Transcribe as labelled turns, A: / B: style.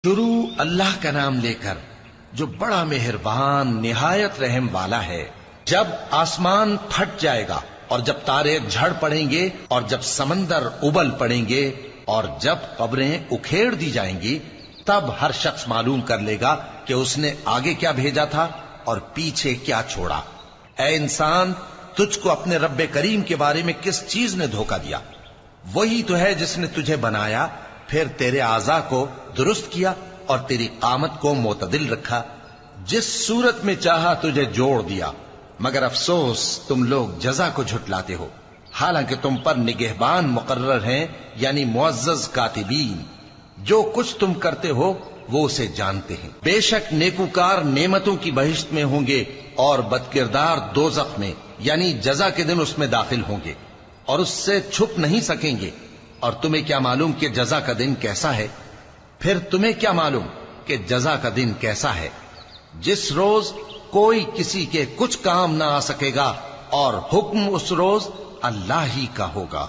A: شروع اللہ کا نام لے کر جو بڑا مہربان نہایت رحم والا ہے۔ جب آسمان پھٹ جائے گا اور جب تارے جھڑ پڑیں گے اور جب سمندر ابل پڑیں گے اور جب قبریں اکھیڑ دی جائیں گی، تب ہر شخص معلوم کر لے گا کہ اس نے آگے کیا بھیجا تھا اور پیچھے کیا چھوڑا۔ اے انسان، تجھ کو اپنے رب کریم کے بارے میں کس چیز نے دھوکہ دیا؟ وہی تو ہے جس نے تجھے بنایا، پھر تیرے اعضاء کو درست کیا اور تیری قامت کو معتدل رکھا، جس صورت میں چاہا تجھے جوڑ دیا، مگر افسوس تم لوگ جزا کو جھٹلاتے ہو، حالانکہ تم پر نگہبان مقرر ہیں، یعنی معزز کاتبین۔ جو کچھ تم کرتے ہو وہ اسے جانتے ہیں۔ بے شک نیکوکار نعمتوں کی بہشت میں ہوں گے اور بدکردار دوزخ میں، یعنی جزا کے دن اس میں داخل ہوں گے اور اس سے چھپ نہیں سکیں گے۔ اور تمہیں کیا معلوم کہ جزا کا دن کیسا ہے؟ پھر تمہیں کیا معلوم کہ جزا کا دن کیسا ہے؟ جس روز کوئی کسی کے کچھ کام نہ آ سکے گا اور حکم اس روز اللہ ہی کا ہوگا۔